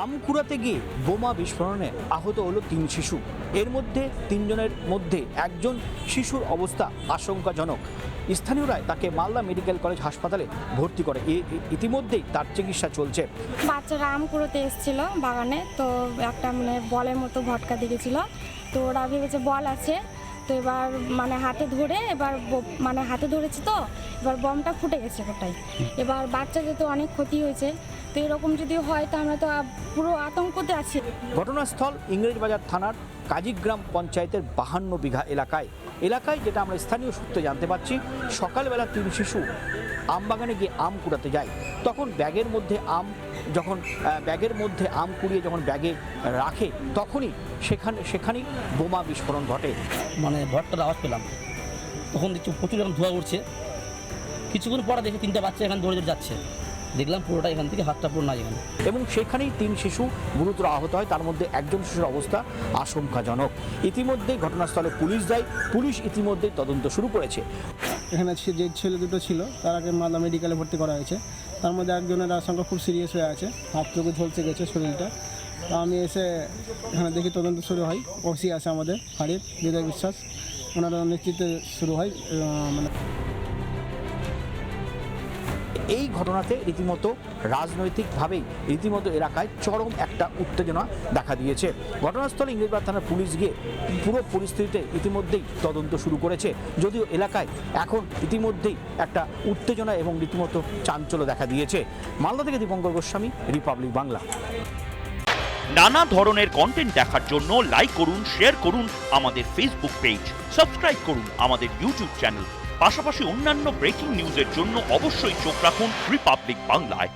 আম কুড়াতে গিয়ে বোমা বিস্ফোরণে আহত হলো 3 শিশু। এর মধ্যে 3 জনের মধ্যে একজন শিশুর অবস্থা আশঙ্কাজনক। স্থানীয়রা তাকে মালদা মেডিকেল কলেজ হাসপাতালে ভর্তি করে। ইতিমধ্যেই তার চিকিৎসা চলছে। বাচ্চারা আম কুড়োতে এসেছিল বাগানে, তো একটা বলের মতো ভটকা দিয়েছিল, তো ওরা ভেবেছে বল আছে, তো এবার হাতে ধরে হাতে ধরেছি, তো এবার বমটা ফুটে গেছে ওটাই। এবার বাচ্চাদের তো অনেক ক্ষতি হয়েছে, তো এরকম যদি হয় তো আমরা তো পুরো আতঙ্কতে আছি। ঘটনাস্থল ইংরেজবাজার থানার কাজীগ্রাম পঞ্চায়েতের 52 বিঘা এলাকায় যেটা আমরা স্থানীয় সূত্রে জানতে পারছি, সকালবেলা 3 শিশু আম বাগানে গিয়ে আম কুড়াতে যায়। তখন ব্যাগের মধ্যে আম কুড়িয়ে যখন ব্যাগে রাখে, তখনই সেখানেই বোমা বিস্ফোরণ ঘটে। ভট্টার আওয়াজ পেলাম, তখন দেখছি প্রচুর এখন ধোঁয়া উঠছে। কিছুক্ষণ পরে দেখে 3টা বাচ্চা এখানে দৌড়ে দৌড়ে যাচ্ছে, দেখলাম পুরোটা এখান থেকে হাতটা পুরো নাই এখানে। এবং সেখানেই 3 শিশু গুরুতর আহত হয়, তার মধ্যে একজন শিশুর অবস্থা আশঙ্কাজনক। ইতিমধ্যেই ঘটনাস্থলে পুলিশ যায়, পুলিশ ইতিমধ্যেই তদন্ত শুরু করেছে। এখানে যে ছেলে দুটো ছিল তারাকে মালদা মেডিকেলে ভর্তি করা হয়েছে। তার মধ্যে একজনের আশঙ্কা খুব সিরিয়াস হয়ে আছে, হাত চোখে ঝলসে গেছে শরীরটা। তো আমি এসে এখানে দেখি তদন্ত শুরু হয়। ওসি আছে আমাদের হাড়ির হৃদয় বিশ্বাস, ওনারা নেতৃত্বে শুরু হয়। এই ঘটনাতে রীতিমতো রাজনৈতিকভাবেই এলাকায় চরম একটা উত্তেজনা দেখা দিয়েছে। ঘটনাস্থলে ইংরেজবাজার থানার পুলিশ গিয়ে পুরো পরিস্থিতিতে ইতিমধ্যেই তদন্ত শুরু করেছে, যদিও এলাকায় এখন ইতিমধ্যেই একটা উত্তেজনা এবং রীতিমতো চাঞ্চল্য দেখা দিয়েছে। মালদা থেকে দীপঙ্কর গোস্বামী, রিপাবলিক বাংলা। নানা ধরনের কন্টেন্ট দেখার জন্য লাইক করুন, শেয়ার করুন আমাদের ফেসবুক পেজ, সাবস্ক্রাইব করুন আমাদের ইউটিউব চ্যানেল। পাশাপাশি অন্যান্য ব্রেকিং নিউজের জন্য অবশ্যই চোখ রাখুন রিপাবলিক বাংলায়।